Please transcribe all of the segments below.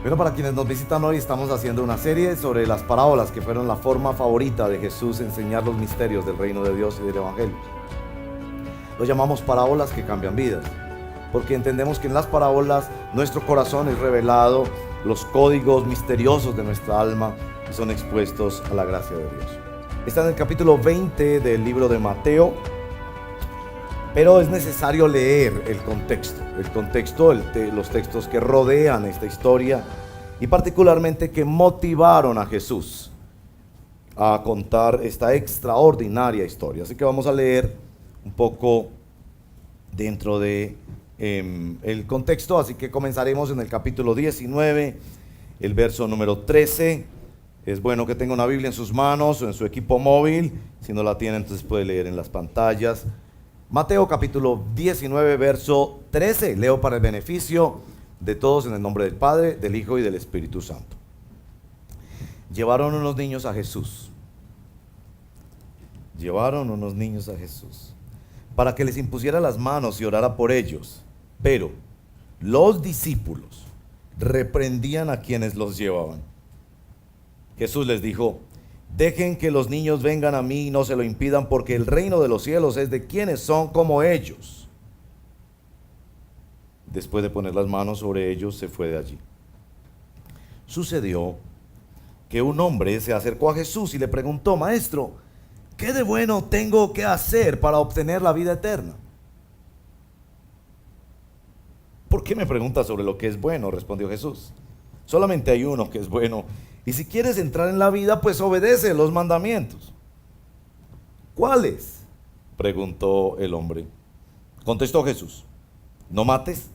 Bueno, para quienes nos visitan hoy, estamos haciendo una serie sobre las parábolas, que fueron la forma favorita de Jesús enseñar los misterios del reino de Dios y del Evangelio. Lo llamamos parábolas que cambian vidas, porque entendemos que en las parábolas nuestro corazón es revelado, los códigos misteriosos de nuestra alma son expuestos a la gracia de Dios. Está en el capítulo 20 del libro de Mateo, pero es necesario leer el contexto, los textos que rodean esta historia y particularmente que motivaron a Jesús a contar esta extraordinaria historia. Así que vamos a leer un poco dentro de el contexto, así que comenzaremos en el capítulo 19, el verso número 13. Es bueno que tenga una Biblia en sus manos o en su equipo móvil. Si no la tiene, entonces puede leer en las pantallas. Mateo capítulo 19, verso 13. Leo para el beneficio de todos en el nombre del Padre, del Hijo y del Espíritu Santo. Llevaron unos niños a Jesús. Para que les impusiera las manos y orara por ellos. Pero los discípulos reprendían a quienes los llevaban. Jesús les dijo: dejen que los niños vengan a mí y no se lo impidan, porque el reino de los cielos es de quienes son como ellos. Después de poner las manos sobre ellos, se fue de allí. Sucedió que un hombre se acercó a Jesús y le preguntó: Maestro, ¿qué de bueno tengo que hacer para obtener la vida eterna? ¿Por qué me preguntas sobre lo que es bueno?, respondió Jesús. Solamente hay uno que es bueno. Y si quieres entrar en la vida, pues obedece los mandamientos. ¿Cuáles?, preguntó el hombre. Contestó Jesús: no mates,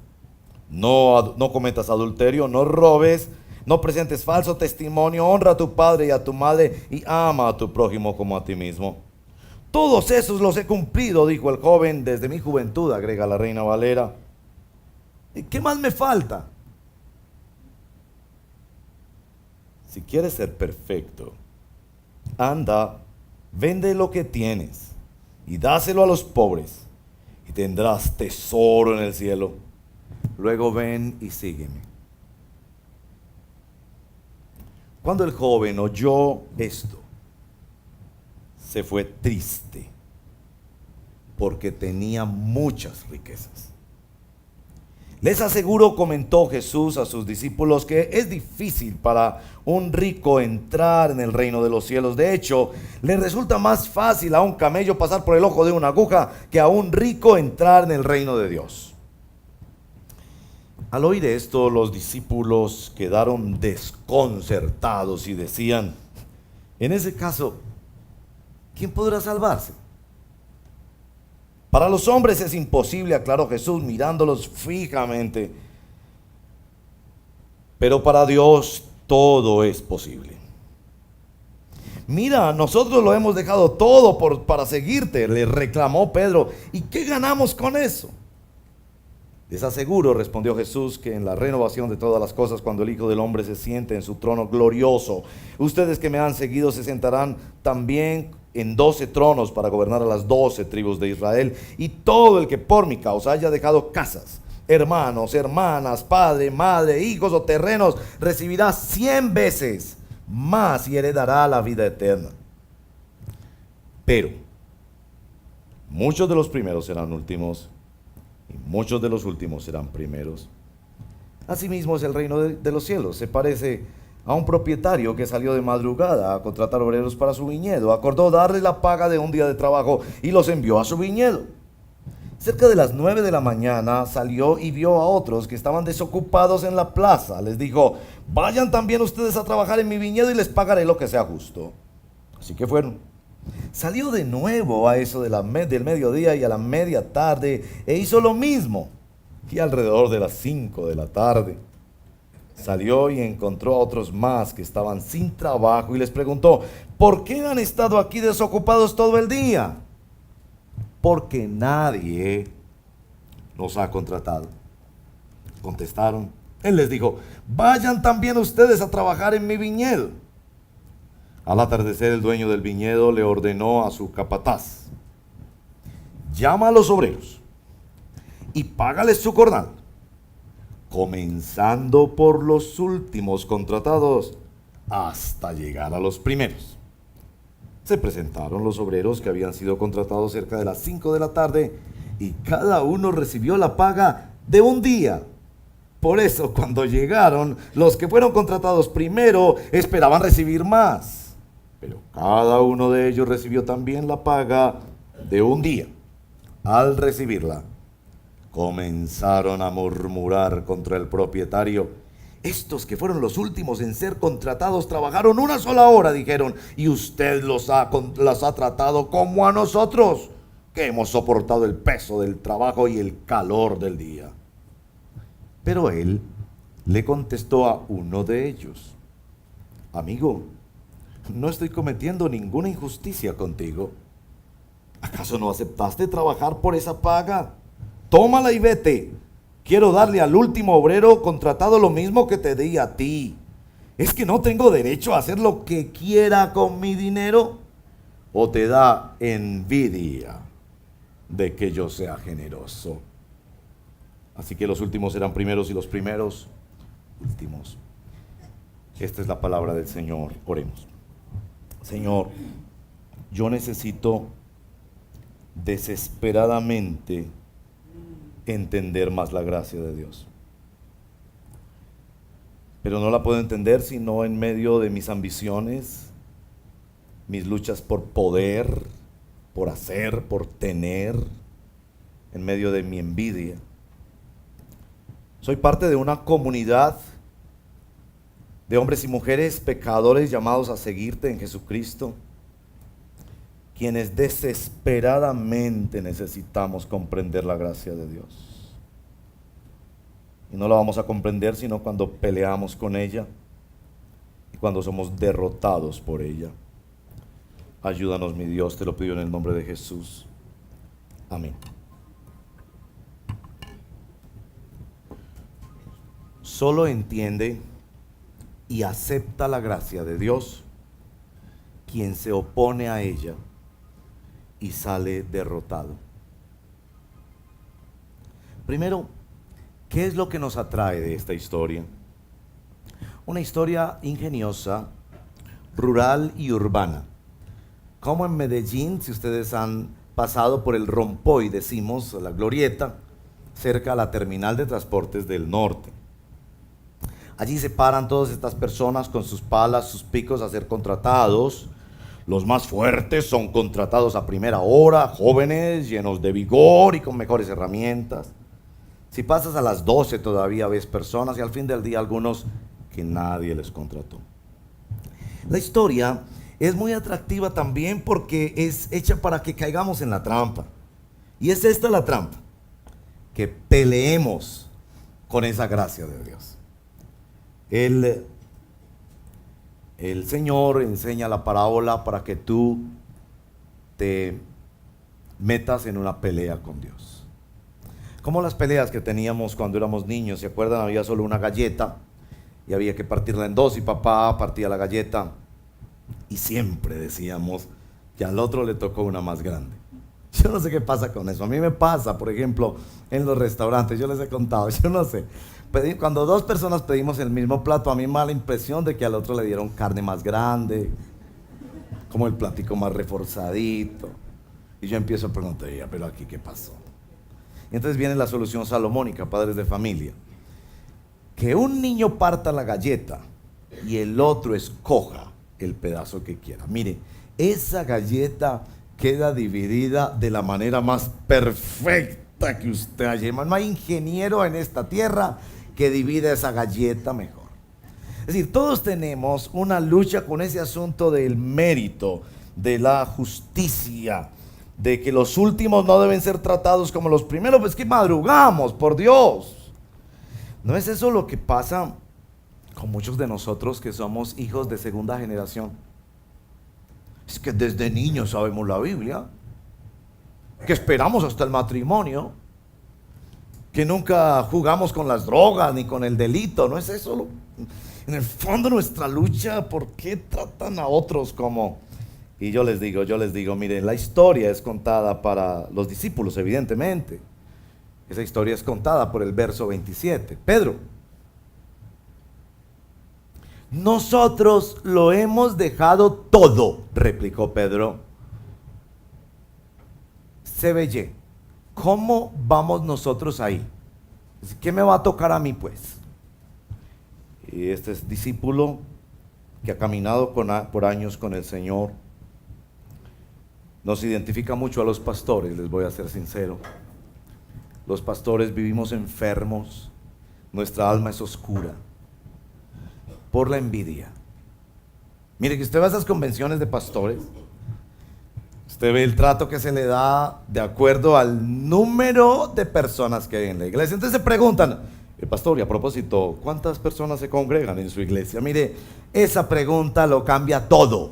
no cometas adulterio, no robes, no presentes falso testimonio, honra a tu padre y a tu madre y ama a tu prójimo como a ti mismo. Todos esos los he cumplido, dijo el joven, desde mi juventud, agrega la Reina Valera. ¿Y qué más me falta? Si quieres ser perfecto, anda, vende lo que tienes y dáselo a los pobres y tendrás tesoro en el cielo. Luego ven y sígueme. Cuando el joven oyó esto, se fue triste porque tenía muchas riquezas. Les aseguro, comentó Jesús a sus discípulos, que es difícil para un rico entrar en el reino de los cielos. De hecho, le resulta más fácil a un camello pasar por el ojo de una aguja que a un rico entrar en el reino de Dios. Al oír esto, los discípulos quedaron desconcertados y decían: en ese caso, ¿quién podrá salvarse? Para los hombres es imposible, aclaró Jesús mirándolos fijamente, pero para Dios todo es posible. Mira, nosotros lo hemos dejado todo para seguirte, le reclamó Pedro. ¿Y qué ganamos con eso? Les aseguro, respondió Jesús, que en la renovación de todas las cosas, cuando el Hijo del Hombre se siente en su trono glorioso, ustedes que me han seguido se sentarán también en 12 tronos para gobernar a las 12 tribus de Israel. Y todo el que por mi causa haya dejado casas, hermanos, hermanas, padre, madre, hijos o terrenos, recibirá 100 veces más y heredará la vida eterna. Pero muchos de los primeros serán últimos y muchos de los últimos serán primeros. Asimismo es el reino de los cielos. Se parece a un propietario que salió de madrugada a contratar obreros para su viñedo. Acordó darles la paga de un día de trabajo y los envió a su viñedo. Cerca de las 9 de la mañana salió y vio a otros que estaban desocupados en la plaza. Les dijo: vayan también ustedes a trabajar en mi viñedo y les pagaré lo que sea justo. Así que fueron. Salió de nuevo a eso del mediodía y a la media tarde e hizo lo mismo. Y alrededor de las 5 de la tarde salió y encontró a otros más que estaban sin trabajo y les preguntó: ¿por qué han estado aquí desocupados todo el día? Porque nadie los ha contratado, contestaron. Él les dijo: vayan también ustedes a trabajar en mi viñedo. Al atardecer, el dueño del viñedo le ordenó a su capataz: llama a los obreros y págales su jornal, comenzando por los últimos contratados hasta llegar a los primeros. Se presentaron los obreros que habían sido contratados cerca de las 5 de la tarde y cada uno recibió la paga de un día. Por eso, cuando llegaron, los que fueron contratados primero esperaban recibir más. Pero cada uno de ellos recibió también la paga de un día. Al recibirla, comenzaron a murmurar contra el propietario. Estos que fueron los últimos en ser contratados trabajaron una sola hora, dijeron, y usted las ha tratado como a nosotros, que hemos soportado el peso del trabajo y el calor del día. Pero él le contestó a uno de ellos: amigo, no estoy cometiendo ninguna injusticia contigo. ¿Acaso no aceptaste trabajar por esa paga? Tómala y vete. Quiero darle al último obrero contratado lo mismo que te di a ti. ¿Es que no tengo derecho a hacer lo que quiera con mi dinero? ¿O te da envidia de que yo sea generoso? Así que los últimos serán primeros y los primeros últimos. Esta es la palabra del Señor. Oremos. Señor, yo necesito desesperadamente entender más la gracia de Dios. Pero no la puedo entender sino en medio de mis ambiciones, mis luchas por poder, por hacer, por tener, en medio de mi envidia. Soy parte de una comunidad de hombres y mujeres pecadores llamados a seguirte en Jesucristo, quienes desesperadamente necesitamos comprender la gracia de Dios. Y no la vamos a comprender sino cuando peleamos con ella y cuando somos derrotados por ella. Ayúdanos, mi Dios, te lo pido en el nombre de Jesús. Amén. Solo entiende y acepta la gracia de Dios quien se opone a ella y sale derrotado. Primero, ¿qué es lo que nos atrae de esta historia? Una historia ingeniosa, rural y urbana. Como en Medellín, si ustedes han pasado por el Rompoy, decimos, la glorieta, cerca a la terminal de transportes del norte. Allí se paran todas estas personas con sus palas, sus picos a ser contratados. Los más fuertes son contratados a primera hora, jóvenes, llenos de vigor y con mejores herramientas. Si pasas a las 12 todavía ves personas y al fin del día algunos que nadie les contrató. La historia es muy atractiva también porque es hecha para que caigamos en la trampa. Y es esta la trampa, que peleemos con esa gracia de Dios. El Señor enseña la parábola para que tú te metas en una pelea con Dios. Como las peleas que teníamos cuando éramos niños, ¿se acuerdan? Había solo una galleta y había que partirla en dos y papá partía la galleta y siempre decíamos que al otro le tocó una más grande. Yo no sé qué pasa con eso. A mí me pasa, por ejemplo, en los restaurantes, yo les he contado, yo no sé. Cuando dos personas pedimos el mismo plato, a mí me da la impresión de que al otro le dieron carne más grande, como el platico más reforzadito. Y yo empiezo a preguntar, pero aquí ¿qué pasó? Y entonces viene la solución salomónica, padres de familia. Que un niño parta la galleta y el otro escoja el pedazo que quiera. Mire, esa galleta queda dividida de la manera más perfecta que usted haya. No hay ingeniero en esta tierra que divida esa galleta mejor. Es decir, todos tenemos una lucha con ese asunto del mérito, de la justicia, de que los últimos no deben ser tratados como los primeros. Pues que madrugamos, por Dios. ¿No es eso lo que pasa con muchos de nosotros que somos hijos de segunda generación? Es que desde niños sabemos la Biblia, que esperamos hasta el matrimonio, que nunca jugamos con las drogas ni con el delito. ¿No es eso en el fondo nuestra lucha? ¿Por qué tratan a otros como? Y yo les digo, miren, la historia es contada para los discípulos, evidentemente, Esa historia es contada por el verso 27. Pedro: nosotros lo hemos dejado todo, replicó Pedro. CBY, ¿cómo vamos nosotros ahí? ¿Qué me va a tocar a mí pues? Y este es discípulo que ha caminado por años con el Señor. Nos identifica mucho a los pastores, les voy a ser sincero. Los pastores vivimos enfermos, nuestra alma es oscura por la envidia. Mire, que usted va a esas convenciones de pastores, usted ve el trato que se le da de acuerdo al número de personas que hay en la iglesia. Entonces se preguntan: pastor, y a propósito, ¿cuántas personas se congregan en su iglesia? Mire, esa pregunta lo cambia todo.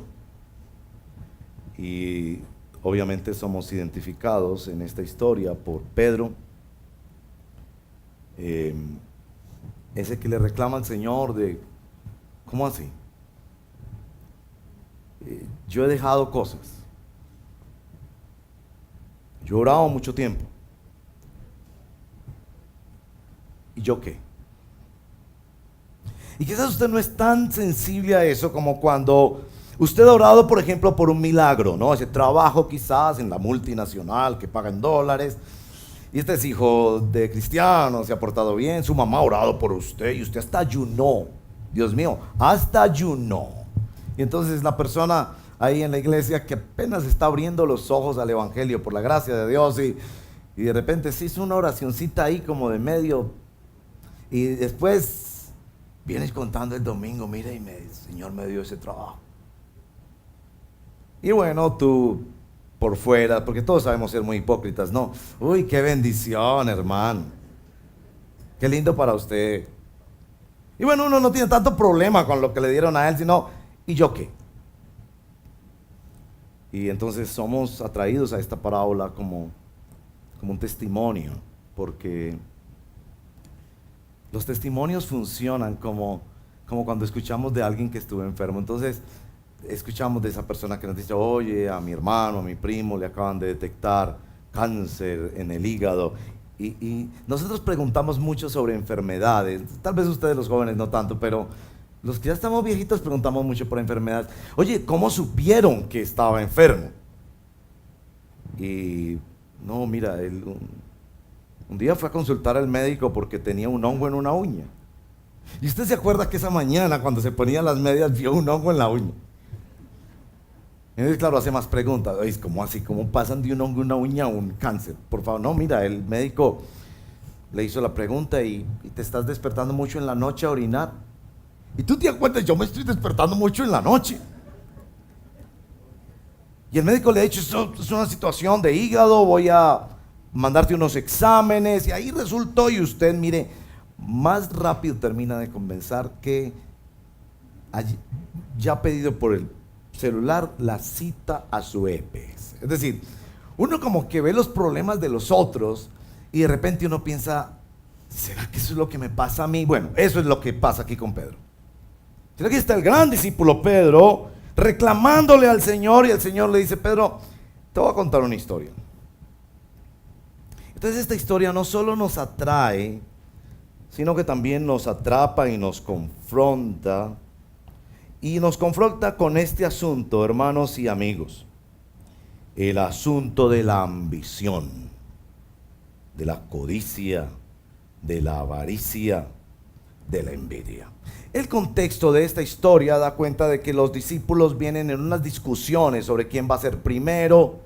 Y obviamente somos identificados en esta historia por Pedro, ese que le reclama al Señor de: ¿cómo así? Yo he dejado cosas, yo he orado mucho tiempo, ¿y yo qué? Y quizás usted no es tan sensible a eso como cuando usted ha orado, por ejemplo, por un milagro, ¿no? Ese trabajo quizás en la multinacional que paga en dólares, y este es hijo de cristiano, se ha portado bien, su mamá ha orado por usted y usted hasta ayunó, Dios mío, hasta ayunó. Y entonces la persona ahí en la iglesia que apenas está abriendo los ojos al evangelio por la gracia de Dios, y de repente se hizo una oracioncita ahí como de medio, y después vienes contando el domingo: mire, el Señor me dio ese trabajo. Y bueno, tú por fuera, porque todos sabemos ser muy hipócritas, ¿no? Uy, qué bendición, hermano, qué lindo para usted. Y bueno, uno no tiene tanto problema con lo que le dieron a él, sino: ¿y yo qué? Y entonces somos atraídos a esta parábola como un testimonio, porque los testimonios funcionan como cuando escuchamos de alguien que estuvo enfermo. Entonces escuchamos de esa persona que nos dice: oye, a mi hermano, a mi primo le acaban de detectar cáncer en el hígado. Y nosotros preguntamos mucho sobre enfermedades. Tal vez ustedes los jóvenes no tanto, pero los que ya estamos viejitos preguntamos mucho por enfermedades. Oye, ¿cómo supieron que estaba enfermo? Y no, mira, él un día fue a consultar al médico porque tenía un hongo en una uña. Y usted se acuerda que esa mañana, cuando se ponía las medias, vio un hongo en la uña. Entonces, claro, hace más preguntas. Oye, ¿cómo así? ¿Cómo pasan de un hongo en una uña a un cáncer? Por favor, no, mira, el médico le hizo la pregunta: y te estás despertando mucho en la noche a orinar. Y tú te acuerdas: yo me estoy despertando mucho en la noche. Y el médico le ha dicho: esto es una situación de hígado, voy a mandarte unos exámenes. Y ahí resultó, y usted, mire, más rápido termina de convencer que ya ha pedido por el celular la cita a su EPS. Es decir, uno como que ve los problemas de los otros y de repente uno piensa: ¿será que eso es lo que me pasa a mí? Bueno, eso es lo que pasa aquí con Pedro. Aquí está el gran discípulo Pedro reclamándole al Señor, y el Señor le dice: Pedro, te voy a contar una historia. Entonces esta historia no solo nos atrae, sino que también nos atrapa y nos confronta. Y nos confronta con este asunto, hermanos y amigos: el asunto de la ambición, de la codicia, de la avaricia, de la envidia. El contexto de esta historia da cuenta de que los discípulos vienen en unas discusiones sobre quién va a ser primero,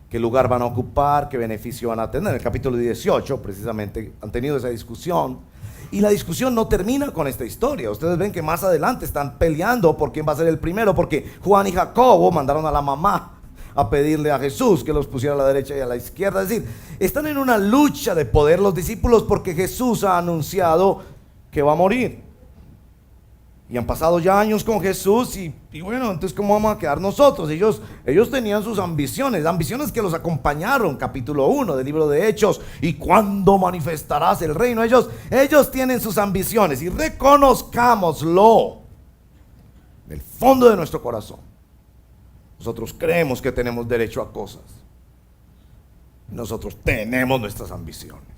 qué lugar van a ocupar, qué beneficio van a tener. En el capítulo 18 precisamente han tenido esa discusión. Y la discusión no termina con esta historia. Ustedes ven que más adelante están peleando por quién va a ser el primero, porque Juan y Jacobo mandaron a la mamá a pedirle a Jesús que los pusiera a la derecha y a la izquierda. Es decir, están en una lucha de poder los discípulos porque Jesús ha anunciado que va a morir. Y han pasado ya años con Jesús y bueno, entonces ¿cómo vamos a quedar nosotros? Ellos tenían sus ambiciones que los acompañaron, capítulo 1 del libro de Hechos. ¿Y cuándo manifestarás el reino? Ellos tienen sus ambiciones, y reconozcámoslo del fondo de nuestro corazón. Nosotros creemos que tenemos derecho a cosas. Nosotros tenemos nuestras ambiciones.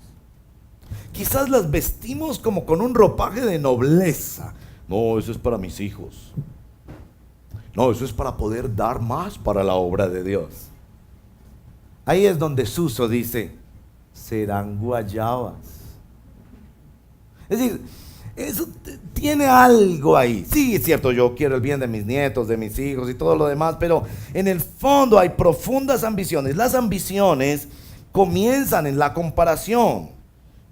quizás las vestimos como con un ropaje de nobleza. No, eso es para mis hijos. No, eso es para poder dar más para la obra de Dios. Ahí es donde Suso dice, serán guayabas. Es decir, eso tiene algo ahí. Sí, es cierto, yo quiero el bien de mis nietos, de mis hijos y todo lo demás, pero en el fondo hay profundas ambiciones. Las ambiciones comienzan en la comparación.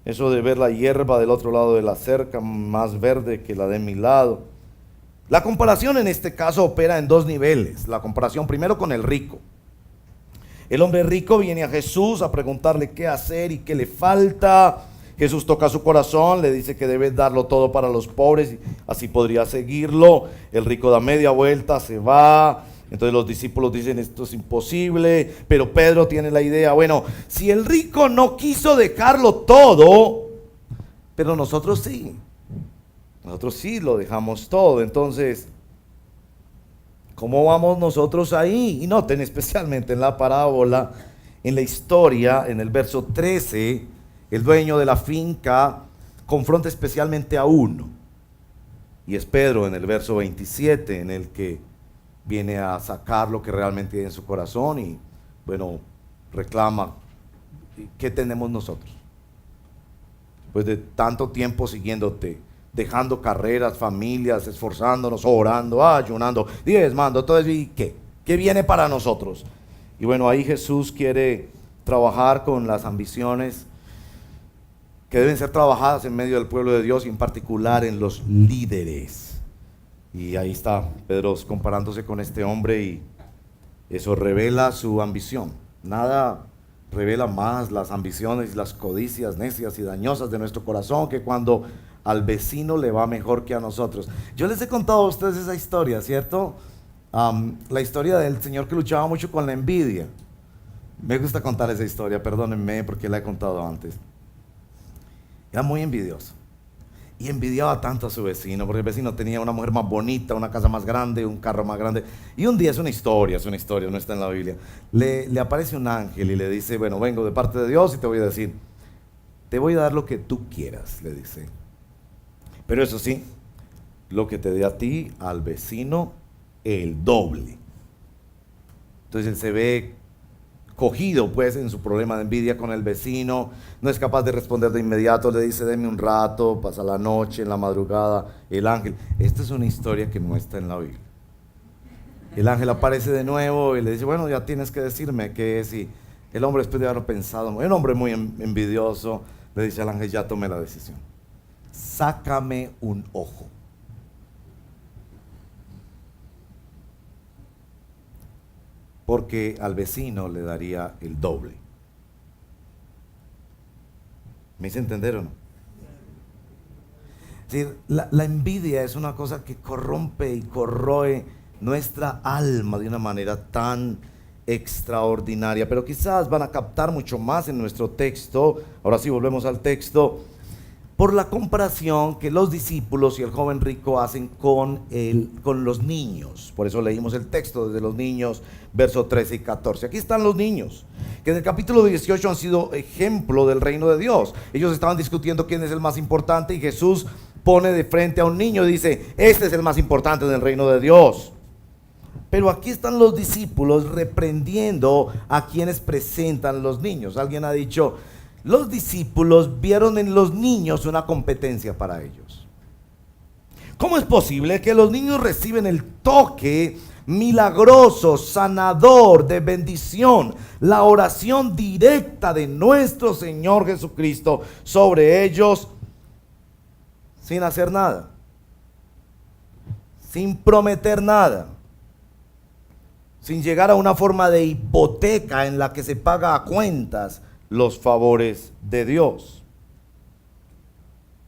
Eso de ver la hierba del otro lado de la cerca más verde que la de mi lado. La comparación en este caso opera en dos niveles. La comparación primero con el rico. El hombre rico viene a Jesús a preguntarle qué hacer y qué le falta. Jesús toca su corazón, le dice que debe darlo todo para los pobres, y así podría seguirlo. El rico da media vuelta, se va. Entonces los discípulos dicen, esto es imposible, pero Pedro tiene la idea, bueno, si el rico no quiso dejarlo todo, pero nosotros sí lo dejamos todo. Entonces, ¿cómo vamos nosotros ahí? Y noten especialmente en la parábola, en la historia, en el verso 13, el dueño de la finca confronta especialmente a uno, y es Pedro en el verso 27, en el que viene a sacar lo que realmente hay en su corazón y, bueno, reclama, ¿qué tenemos nosotros? Después de tanto tiempo siguiéndote, dejando carreras, familias, esforzándonos, orando, ayunando, diezmando, todo eso, ¿y qué? ¿Qué viene para nosotros? Y bueno, ahí Jesús quiere trabajar con las ambiciones que deben ser trabajadas en medio del pueblo de Dios y en particular en los líderes. Y ahí está Pedro comparándose con este hombre y eso revela su ambición. Nada revela más las ambiciones y las codicias necias y dañosas de nuestro corazón que cuando al vecino le va mejor que a nosotros. Yo les he contado a ustedes esa historia, ¿cierto? La historia del señor que luchaba mucho con la envidia. Me gusta contar esa historia, perdónenme porque la he contado antes. Era muy envidioso. Y envidiaba tanto a su vecino, porque el vecino tenía una mujer más bonita, una casa más grande, un carro más grande. Y un día, es una historia, no está en la Biblia. Le aparece un ángel y le dice, bueno, vengo de parte de Dios y te voy a decir, te voy a dar lo que tú quieras, le dice. Pero eso sí, lo que te dé a ti, al vecino, el doble. Entonces él se ve cogido pues en su problema de envidia con el vecino, no es capaz de responder de inmediato, le dice, deme un rato, pasa la noche, en la madrugada, el ángel. Esta es una historia que no está en la Biblia. El ángel aparece de nuevo y le dice, bueno, ya tienes que decirme qué es. Y el hombre, después de haberlo pensado, un hombre muy envidioso, le dice al ángel, ya tomé la decisión, sácame un ojo. Porque al vecino le daría el doble. ¿Me hice entender o no? Es decir, la envidia es una cosa que corrompe y corroe nuestra alma de una manera tan extraordinaria, pero quizás van a captar mucho más en nuestro texto. Ahora sí, volvemos al texto, por la comparación que los discípulos y el joven rico hacen con los niños. Por eso leímos el texto desde los niños, versos 13 y 14. Aquí están los niños, que en el capítulo 18 han sido ejemplo del reino de Dios. Ellos estaban discutiendo quién es el más importante y Jesús pone de frente a un niño y dice, este es el más importante del reino de Dios. Pero aquí están los discípulos reprendiendo a quienes presentan los niños. Alguien ha dicho, los discípulos vieron en los niños una competencia para ellos. ¿Cómo es posible que los niños reciben el toque milagroso, sanador, de bendición, la oración directa de nuestro Señor Jesucristo sobre ellos sin hacer nada, sin prometer nada, sin llegar a una forma de hipoteca en la que se paga a cuentas los favores de Dios?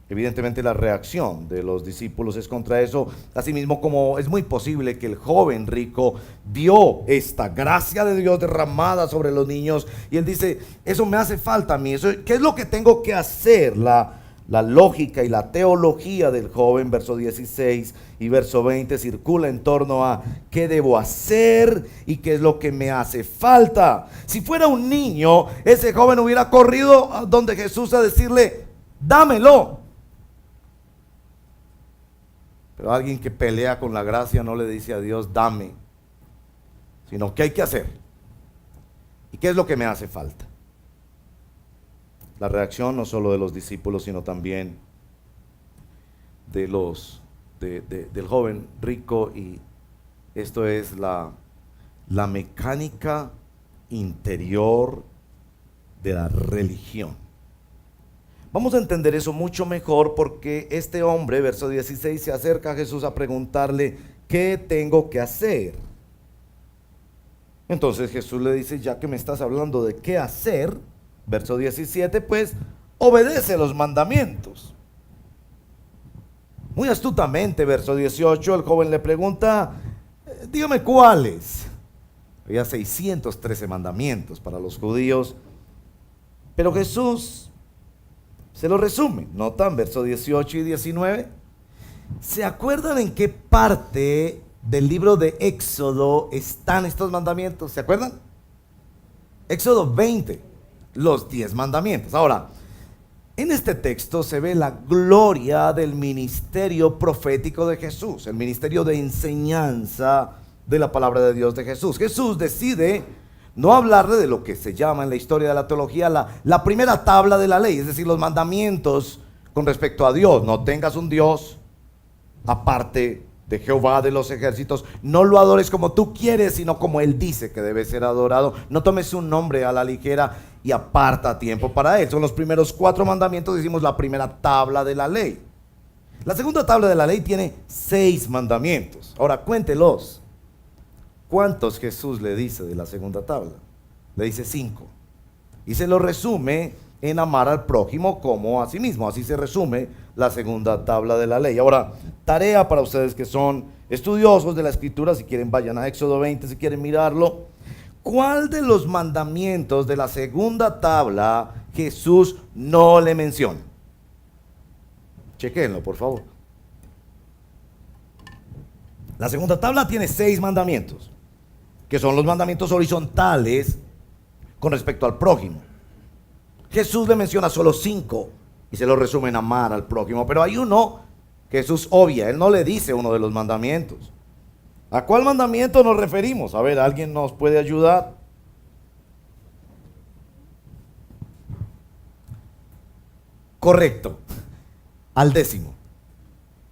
Evidentemente la reacción de los discípulos es contra eso, asimismo como es muy posible que el joven rico vio esta gracia de Dios derramada sobre los niños y él dice, eso me hace falta a mí, ¿qué es lo que tengo que hacer? La lógica y la teología del joven, verso 16 y verso 20, circula en torno a qué debo hacer y qué es lo que me hace falta. Si fuera un niño, ese joven hubiera corrido a donde Jesús a decirle, dámelo. Pero alguien que pelea con la gracia no le dice a Dios, dame, sino ¿qué hay que hacer? ¿Y qué es lo que me hace falta? La reacción no solo de los discípulos, sino también del joven rico, y esto es la mecánica interior de la religión. Vamos a entender eso mucho mejor porque este hombre, verso 16, se acerca a Jesús a preguntarle, ¿qué tengo que hacer? Entonces Jesús le dice, ya que me estás hablando de qué hacer, verso 17, pues obedece los mandamientos. Muy astutamente, verso 18, el joven le pregunta, dígame cuáles. Había 613 mandamientos para los judíos, pero Jesús se lo resume. ¿Notan? Verso 18 y 19. ¿Se acuerdan en qué parte del libro de Éxodo están estos mandamientos? ¿Se acuerdan? Éxodo 20, los 10 mandamientos. Ahora, en este texto se ve la gloria del ministerio profético de Jesús, el ministerio de enseñanza de la palabra de Dios de Jesús. Jesús decide no hablarle de lo que se llama en la historia de la teología la primera tabla de la ley, es decir, los mandamientos con respecto a Dios. No tengas un Dios aparte de Jehová de los ejércitos, no lo adores como tú quieres, sino como Él dice que debe ser adorado. No tomes un nombre a la ligera y aparta tiempo para Él. Son los primeros 4 mandamientos, decimos la primera tabla de la ley. La segunda tabla de la ley tiene 6 mandamientos. Ahora cuéntelos. ¿Cuántos Jesús le dice de la segunda tabla? Le dice 5. Y se lo resume en amar al prójimo como a sí mismo. Así se resume la segunda tabla de la ley. Ahora, tarea para ustedes que son estudiosos de la Escritura, si quieren vayan a Éxodo 20, si quieren mirarlo. ¿Cuál de los mandamientos de la segunda tabla Jesús no le menciona? Chequenlo, por favor. La segunda tabla tiene 6 mandamientos, que son los mandamientos horizontales con respecto al prójimo. Jesús le menciona solo 5 y se lo resume en amar al prójimo, pero hay uno que Jesús obvia. Él no le dice uno de los mandamientos. ¿A cuál mandamiento nos referimos? A ver, ¿alguien nos puede ayudar? Correcto, al 10º.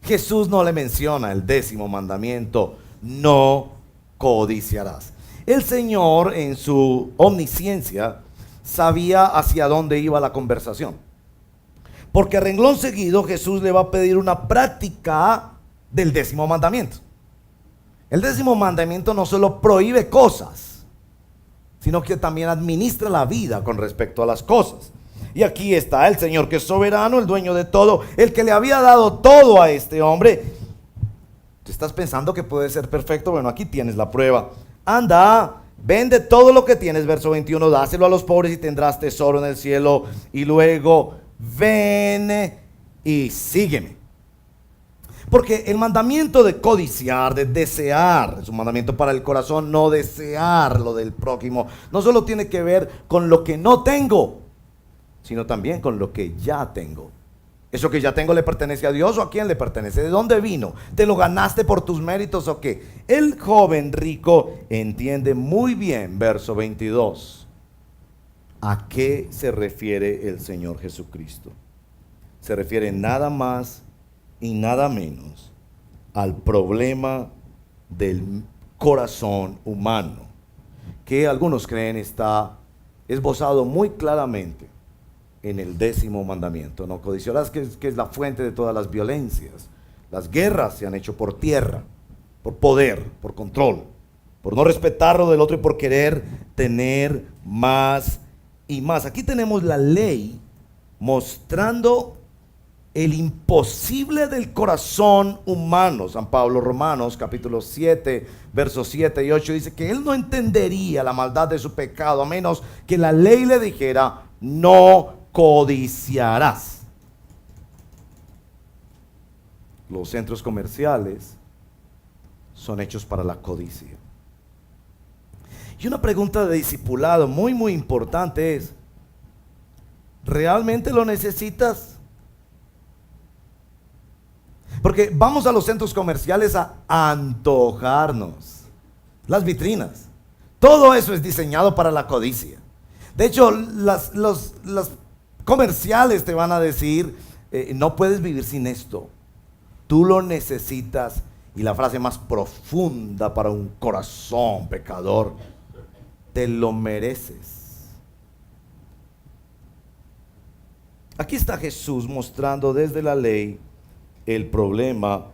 Jesús no le menciona el 10º mandamiento, no codiciarás. El Señor, en su omnisciencia, sabía hacia dónde iba la conversación, porque a renglón seguido Jesús le va a pedir una práctica del 10º mandamiento. El 10º mandamiento no solo prohíbe cosas, sino que también administra la vida con respecto a las cosas. Y aquí está el Señor, que es soberano, el dueño de todo, el que le había dado todo a este hombre. ¿Tú estás pensando que puede ser perfecto? Bueno, aquí tienes la prueba. Anda, vende todo lo que tienes, verso 21, dáselo a los pobres y tendrás tesoro en el cielo. Y luego, ven y sígueme. Porque el mandamiento de codiciar, de desear, es un mandamiento para el corazón, no desear lo del prójimo. No solo tiene que ver con lo que no tengo, sino también con lo que ya tengo. ¿Eso que ya tengo le pertenece a Dios o a quién le pertenece? ¿De dónde vino? ¿Te lo ganaste por tus méritos o qué? El joven rico entiende muy bien, verso 22, a qué se refiere el Señor Jesucristo. Se refiere nada más y nada menos al problema del corazón humano, que algunos creen está esbozado muy claramente en el 10º mandamiento. No codiciarás, que es la fuente de todas las violencias. Las guerras se han hecho por tierra, por poder, por control, por no respetar lo del otro y por querer tener más y más. Aquí tenemos la ley mostrando el imposible del corazón humano. San Pablo, Romanos capítulo 7, versos 7 y 8 dice que él no entendería la maldad de su pecado a menos que la ley le dijera, no codiciarás. Los centros comerciales son hechos para la codicia. Y una pregunta de discipulado muy importante es, ¿realmente lo necesitas? Porque vamos a los centros comerciales a antojarnos. Las vitrinas. Todo eso es diseñado para la codicia. De hecho, los comerciales te van a decir, no puedes vivir sin esto. Tú lo necesitas. Y la frase más profunda para un corazón pecador: te lo mereces. Aquí está Jesús mostrando desde la ley el problema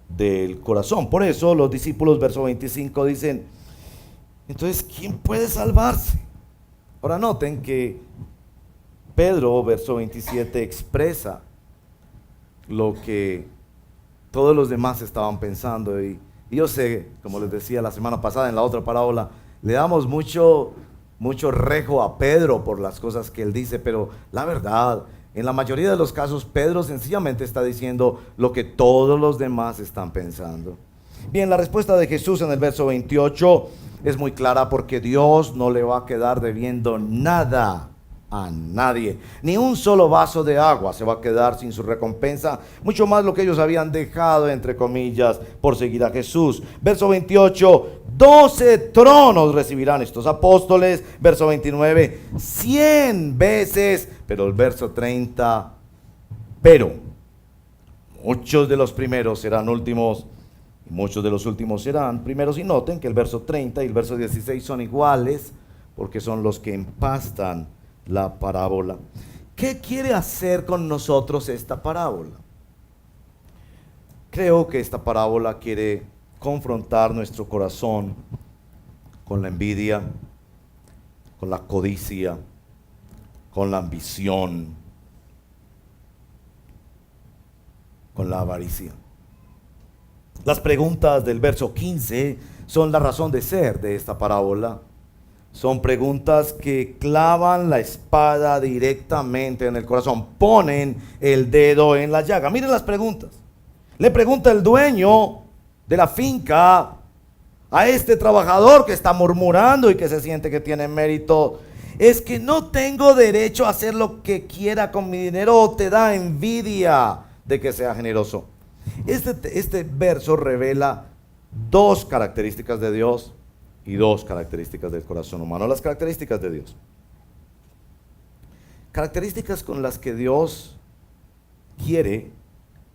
del corazón. Por eso los discípulos, verso 25, dicen: entonces, ¿quién puede salvarse? Ahora noten que Pedro, verso 27, expresa lo que todos los demás estaban pensando. Y yo sé, como les decía la semana pasada en la otra parábola, le damos mucho rejo a Pedro por las cosas que él dice, pero la verdad, en la mayoría de los casos, Pedro sencillamente está diciendo lo que todos los demás están pensando. Bien, la respuesta de Jesús en el verso 28 es muy clara, porque Dios no le va a quedar debiendo nada a nadie. Ni un solo vaso de agua se va a quedar sin su recompensa, mucho más lo que ellos habían dejado, entre comillas, por seguir a Jesús. Verso 28, 12 tronos recibirán estos apóstoles. Verso 29, 100 veces. Pero el verso 30, pero muchos de los primeros serán últimos, y muchos de los últimos serán primeros. Y noten que el verso 30 y el verso 16 son iguales, porque son los que empastan la parábola. ¿Qué quiere hacer con nosotros esta parábola? Creo que esta parábola quiere confrontar nuestro corazón con la envidia, con la codicia, con la ambición, con la avaricia. Las preguntas del verso 15 son la razón de ser de esta parábola. Son preguntas que clavan la espada directamente en el corazón, ponen el dedo en la llaga. Miren las preguntas. Le pregunta el dueño de la finca a este trabajador que está murmurando y que se siente que tiene mérito: ¿es que no tengo derecho a hacer lo que quiera con mi dinero, o te da envidia de que sea generoso? Este verso revela dos características de Dios y dos características del corazón humano. Las características de Dios. Características con las que Dios quiere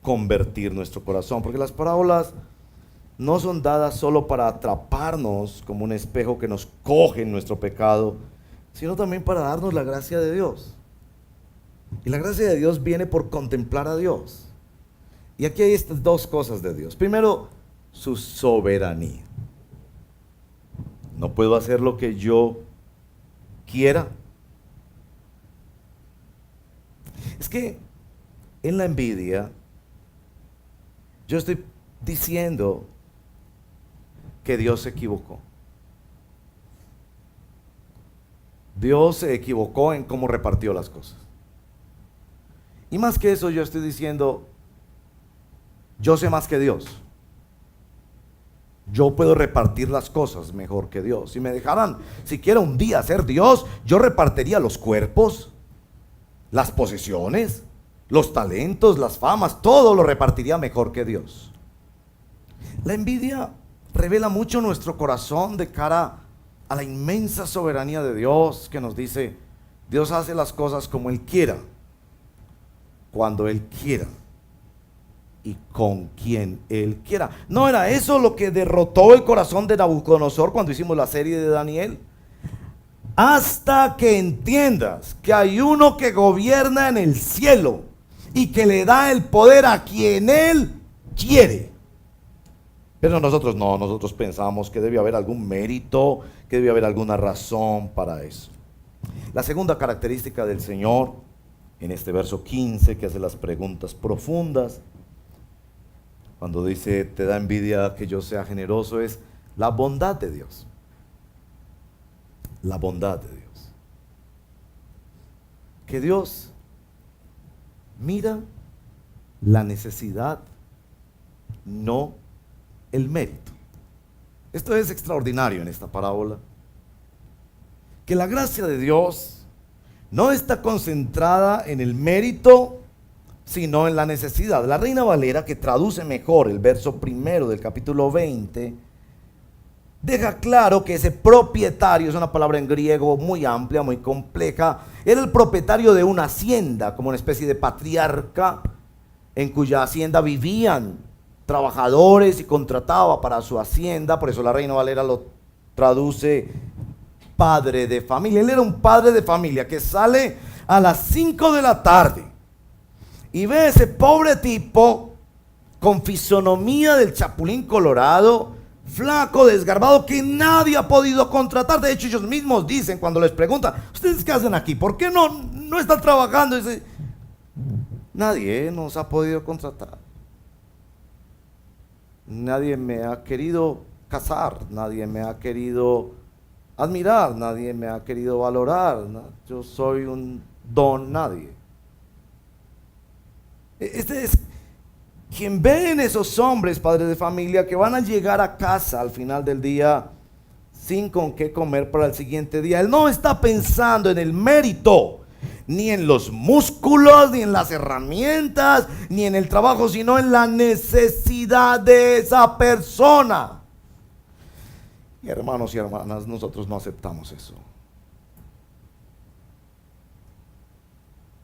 convertir nuestro corazón, porque las parábolas no son dadas solo para atraparnos como un espejo que nos coge en nuestro pecado, sino también para darnos la gracia de Dios. Y la gracia de Dios viene por contemplar a Dios. Y aquí hay estas dos cosas de Dios. Primero, su soberanía. No puedo hacer lo que yo quiera. Es que en la envidia, yo estoy diciendo que Dios se equivocó. Dios se equivocó en cómo repartió las cosas. Y más que eso, yo estoy diciendo, yo sé más que Dios. Yo puedo repartir las cosas mejor que Dios. Si me dejaran siquiera un día ser Dios, yo repartiría los cuerpos, las posesiones, los talentos, las famas, todo lo repartiría mejor que Dios. La envidia revela mucho nuestro corazón de cara a la inmensa soberanía de Dios, que nos dice: Dios hace las cosas como Él quiera, cuando Él quiera y con quien Él quiera. ¿No era eso lo que derrotó el corazón de Nabucodonosor cuando hicimos la serie de Daniel? Hasta que entiendas que hay uno que gobierna en el cielo y que le da el poder a quien Él quiere. Pero nosotros no, nosotros pensamos que debe haber algún mérito, que debe haber alguna razón para eso. La segunda característica del Señor, en este verso 15, que hace las preguntas profundas, cuando dice: te da envidia que yo sea generoso, es la bondad de Dios. La bondad de Dios. Que Dios mira la necesidad, no el mérito. Esto es extraordinario en esta parábola. Que la gracia de Dios no está concentrada en el mérito, sino en la necesidad. La Reina Valera, que traduce mejor el verso primero del capítulo 20, deja claro que ese propietario, es una palabra en griego muy amplia, muy compleja, era el propietario de una hacienda, como una especie de patriarca, en cuya hacienda vivían trabajadores y contrataba para su hacienda. Por eso la Reina Valera lo traduce padre de familia. Él era un padre de familia que sale a las 5 de la tarde y ve a ese pobre tipo con fisonomía del Chapulín Colorado, flaco, desgarbado, que nadie ha podido contratar. De hecho, ellos mismos dicen cuando les preguntan: ¿ustedes qué hacen aquí? ¿Por qué no están trabajando? Dice: nadie nos ha podido contratar. Nadie me ha querido casar, nadie me ha querido admirar, nadie me ha querido valorar, ¿no? Yo soy un don nadie. Este es quien ve en esos hombres, padres de familia, que van a llegar a casa al final del día sin con qué comer para el siguiente día. Él no está pensando en el mérito, ni en los músculos, ni en las herramientas, ni en el trabajo, sino en la necesidad de esa persona. Y hermanos y hermanas, nosotros no aceptamos eso.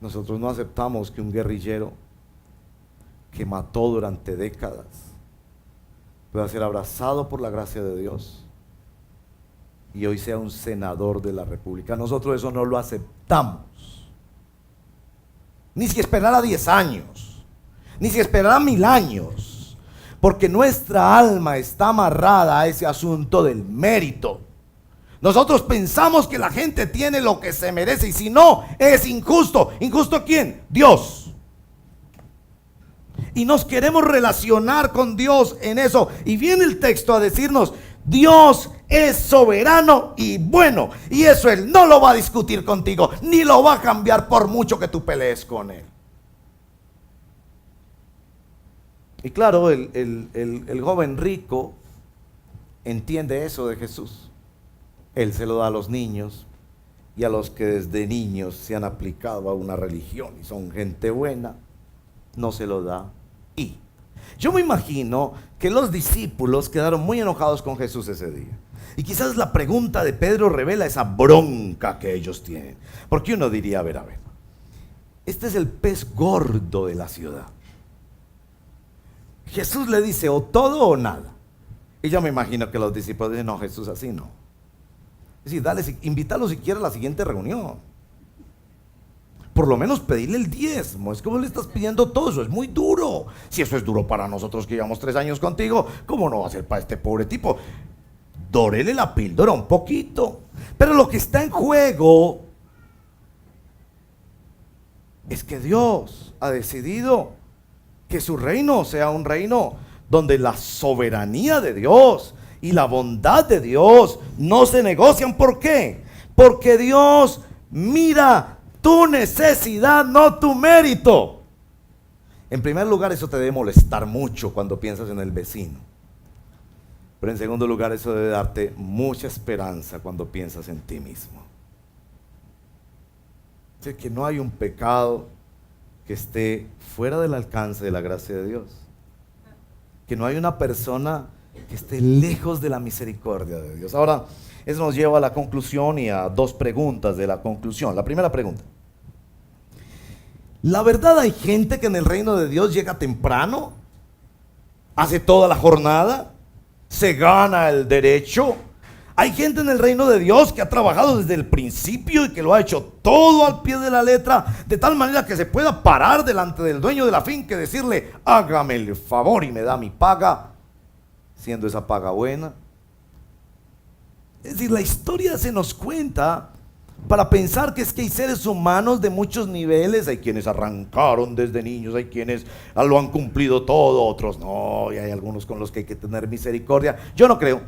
Nosotros no aceptamos que un guerrillero que mató durante décadas pueda ser abrazado por la gracia de Dios y hoy sea un senador de la República. Nosotros eso no lo aceptamos. Ni si esperara 10 años, ni si esperara 1000 años, porque nuestra alma está amarrada a ese asunto del mérito. Nosotros pensamos que la gente tiene lo que se merece y si no, es injusto. ¿Injusto quién? Dios. Y nos queremos relacionar con Dios en eso. Y viene el texto a decirnos: Dios es soberano y bueno, y eso Él no lo va a discutir contigo, ni lo va a cambiar por mucho que tú pelees con Él. Y claro, el joven rico entiende eso de Jesús. Él se lo da a los niños y a los que desde niños se han aplicado a una religión y son gente buena, no se lo da. Y yo me imagino que los discípulos quedaron muy enojados con Jesús ese día. Y quizás la pregunta de Pedro revela esa bronca que ellos tienen. Porque uno diría: a ver, este es el pez gordo de la ciudad. Jesús le dice o todo o nada. Y yo me imagino que los discípulos dicen: no, Jesús, así no. Es decir, dale, invítalo siquiera a la siguiente reunión. Por lo menos pedirle el diezmo. Es como le estás pidiendo todo eso, es muy duro. Si eso es duro para nosotros que llevamos 3 años contigo, ¿cómo no va a ser para este pobre tipo? Dórele la píldora un poquito. Pero lo que está en juego es que Dios ha decidido que su reino sea un reino donde la soberanía de Dios y la bondad de Dios no se negocian. ¿Por qué? Porque Dios mira tu necesidad, no tu mérito. En primer lugar, eso te debe molestar mucho cuando piensas en el vecino. Pero en segundo lugar, eso debe darte mucha esperanza cuando piensas en ti mismo. Sé que no hay un pecado que esté fuera del alcance de la gracia de Dios. Que no hay una persona que esté lejos de la misericordia de Dios. Ahora, eso nos lleva a la conclusión y a 2 preguntas de la conclusión. La primera pregunta: ¿la verdad hay gente que en el reino de Dios llega temprano? ¿Hace toda la jornada? ¿Se gana el derecho? ¿Hay gente en el reino de Dios que ha trabajado desde el principio y que lo ha hecho todo al pie de la letra, de tal manera que se pueda parar delante del dueño de la finca y decirle: hágame el favor y me da mi paga, siendo esa paga buena? Es decir, la historia se nos cuenta para pensar que es que hay seres humanos de muchos niveles. Hay quienes arrancaron desde niños, hay quienes lo han cumplido todo, otros no, y hay algunos con los que hay que tener misericordia. Yo no creo.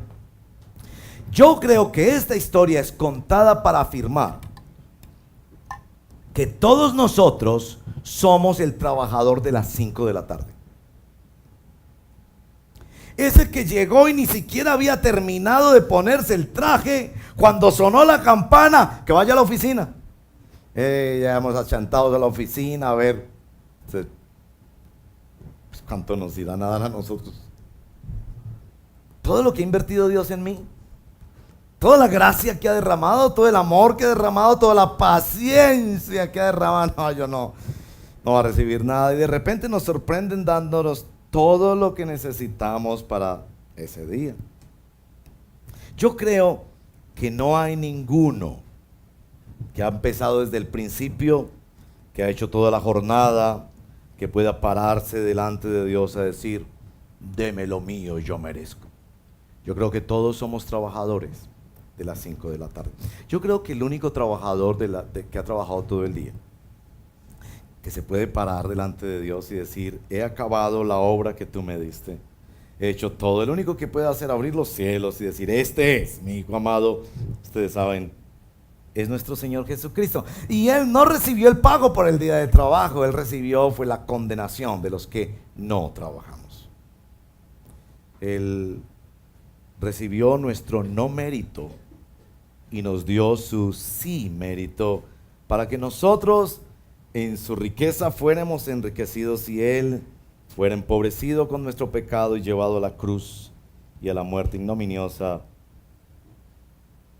Yo creo que esta historia es contada para afirmar que todos nosotros somos el trabajador de las 5 de la tarde. Ese que llegó y ni siquiera había terminado de ponerse el traje cuando sonó la campana, que vaya a la oficina. Ya hemos achantados a la oficina, a ver, ¿cuánto nos irán a dar a nosotros? Todo lo que ha invertido Dios en mí, toda la gracia que ha derramado, todo el amor que ha derramado, toda la paciencia que ha derramado, no, yo no va a recibir nada. Y de repente nos sorprenden dándonos todo lo que necesitamos para ese día. Yo creo que no hay ninguno que ha empezado desde el principio, que ha hecho toda la jornada, que pueda pararse delante de Dios a decir, deme lo mío, yo merezco. Yo creo que todos somos trabajadores de las 5 de la tarde. Yo creo que el único trabajador que ha trabajado todo el día, que se puede parar delante de Dios y decir, he acabado la obra que tú me diste, he hecho todo, el único que puede hacer abrir los cielos y decir, este es mi hijo amado, ustedes saben, es nuestro Señor Jesucristo. Y Él no recibió el pago por el día de trabajo, Él fue la condenación de los que no trabajamos. Él recibió nuestro no mérito y nos dio su sí mérito para que nosotros en su riqueza fuéramos enriquecidos y Él fuera empobrecido con nuestro pecado y llevado a la cruz y a la muerte ignominiosa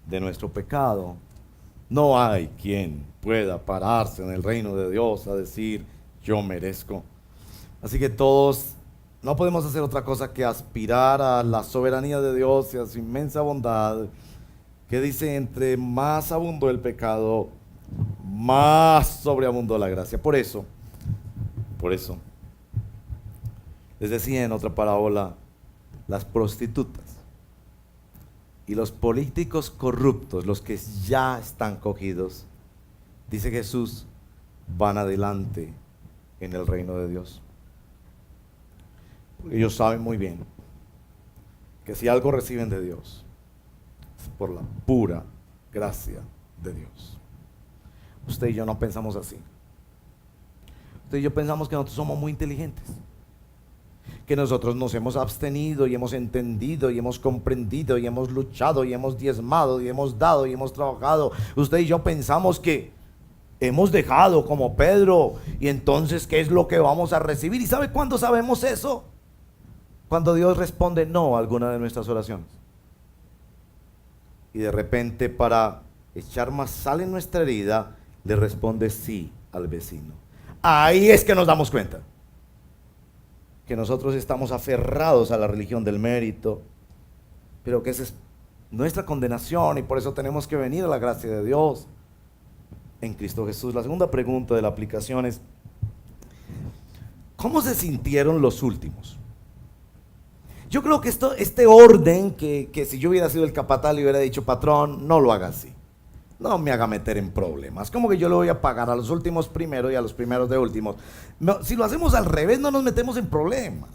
de nuestro pecado. No hay quien pueda pararse en el reino de Dios a decir, yo merezco. Así que todos no podemos hacer otra cosa que aspirar a la soberanía de Dios y a su inmensa bondad, que dice, entre más abundó el pecado, más sobreabundó la gracia. Por eso, les decía en otra parábola, las prostitutas y los políticos corruptos, los que ya están cogidos, dice Jesús, van adelante en el reino de Dios. Porque ellos saben muy bien que si algo reciben de Dios, es por la pura gracia de Dios. Usted y yo no pensamos así. Usted y yo pensamos que nosotros somos muy inteligentes, que nosotros nos hemos abstenido y hemos entendido y hemos comprendido y hemos luchado y hemos diezmado y hemos dado y hemos trabajado. Usted y yo pensamos que hemos dejado como Pedro y entonces ¿qué es lo que vamos a recibir? ¿Y sabe cuándo sabemos eso? Cuando Dios responde no a alguna de nuestras oraciones. Y de repente, para echar más sal en nuestra herida, le responde sí al vecino. Ahí es que nos damos cuenta que nosotros estamos aferrados a la religión del mérito, pero que esa es nuestra condenación y por eso tenemos que venir a la gracia de Dios en Cristo Jesús. La segunda pregunta de la aplicación es, ¿cómo se sintieron los últimos? Yo creo que este orden, que si yo hubiera sido el capataz le hubiera dicho, patrón, no lo haga así, no me haga meter en problemas, como que yo le voy a pagar a los últimos primero y a los primeros de últimos. No, si lo hacemos al revés no nos metemos en problemas.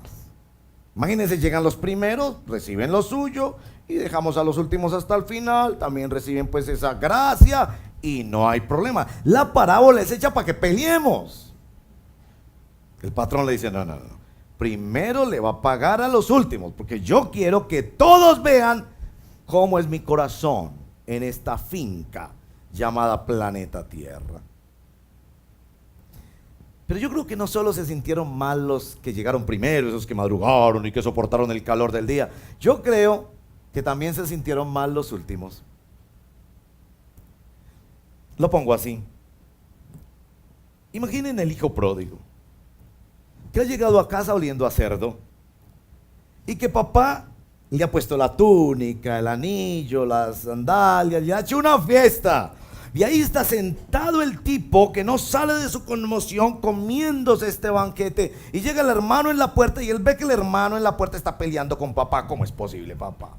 Imagínense, llegan los primeros, reciben lo suyo y dejamos a los últimos hasta el final, también reciben pues esa gracia y no hay problema. La parábola es hecha para que peleemos. El patrón le dice, no, primero le va a pagar a los últimos, porque yo quiero que todos vean cómo es mi corazón en esta finca llamada planeta Tierra. Pero yo creo que no solo se sintieron mal los que llegaron primero, esos que madrugaron y que soportaron el calor del día. Yo creo que también se sintieron mal los últimos. Lo pongo así. Imaginen el hijo pródigo, que ha llegado a casa oliendo a cerdo y que papá le ha puesto la túnica, el anillo, las sandalias, le ha hecho una fiesta. Y ahí está sentado el tipo que no sale de su conmoción comiéndose este banquete. Y llega el hermano en la puerta y él ve que el hermano en la puerta está peleando con papá. ¿Cómo es posible, papá?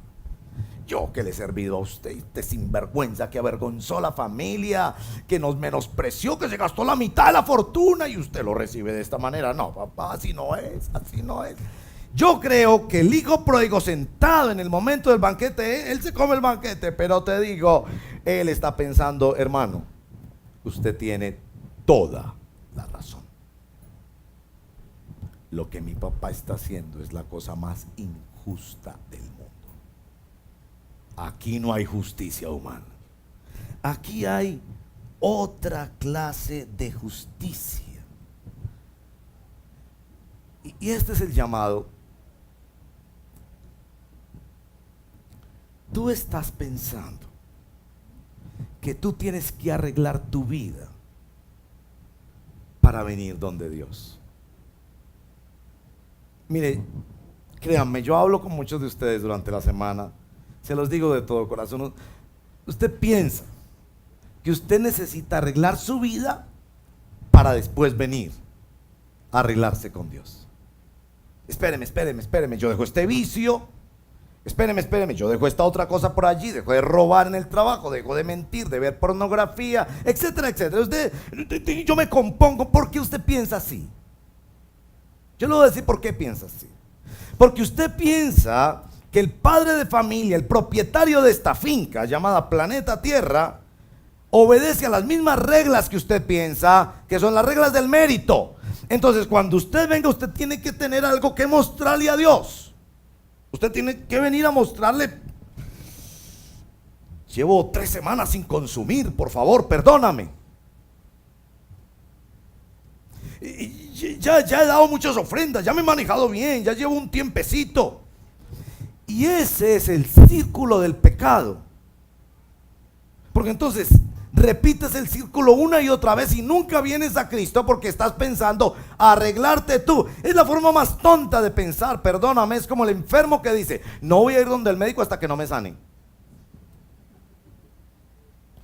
Yo que le he servido a usted, este sinvergüenza que avergonzó a la familia, que nos menospreció, que se gastó la mitad de la fortuna y usted lo recibe de esta manera. No, papá, así no es, así no es. Yo creo que el hijo pródigo sentado en el momento del banquete, él se come el banquete, pero te digo, él está pensando, hermano, usted tiene toda la razón. Lo que mi papá está haciendo es la cosa más injusta del mundo. Aquí no hay justicia humana. Aquí hay otra clase de justicia. Y este es el llamado. Tú estás pensando que tú tienes que arreglar tu vida para venir donde Dios. Mire, créanme, yo hablo con muchos de ustedes durante la semana, se los digo de todo corazón. Usted piensa que usted necesita arreglar su vida para después venir a arreglarse con Dios. Espéreme, yo dejo este vicio. Espéreme, yo dejo esta otra cosa por allí, dejo de robar en el trabajo, dejo de mentir, de ver pornografía, etcétera, etcétera. Yo me compongo. ¿Por qué usted piensa así? Yo le voy a decir por qué piensa así. Porque usted piensa que el padre de familia, el propietario de esta finca llamada Planeta Tierra, obedece a las mismas reglas que usted piensa, que son las reglas del mérito. Entonces, cuando usted venga, usted tiene que tener algo que mostrarle a Dios. Usted tiene que venir a mostrarle: llevo 3 semanas sin consumir, por favor, perdóname. Ya he dado muchas ofrendas, ya me he manejado bien, ya llevo un tiempecito. Y ese es el círculo del pecado. Porque entonces repites el círculo una y otra vez y nunca vienes a Cristo porque estás pensando arreglarte tú. Es la forma más tonta de pensar, perdóname. Es como el enfermo que dice: no voy a ir donde el médico hasta que no me sane.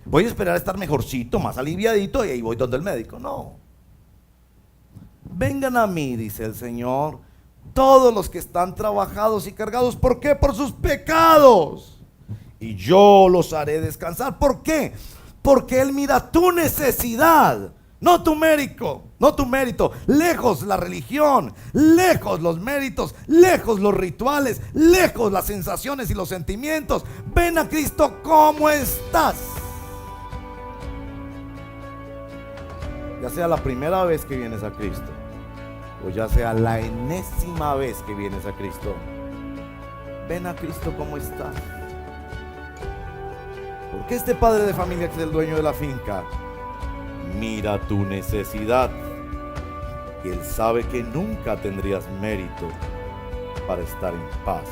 Voy a esperar a estar mejorcito, más aliviadito, y ahí voy donde el médico. No. Vengan a mí, dice el Señor, todos los que están trabajados y cargados. ¿Por qué? Por sus pecados, y yo los haré descansar. ¿Por qué? Porque Él mira tu necesidad, no tu mérito. Lejos la religión, lejos los méritos, lejos los rituales, lejos las sensaciones y los sentimientos. Ven a Cristo como estás. Ya sea la primera vez que vienes a Cristo, o ya sea la enésima vez que vienes a Cristo, ven a Cristo como estás. Porque este padre de familia, que es el dueño de la finca, mira tu necesidad, y Él sabe que nunca tendrías mérito para estar en paz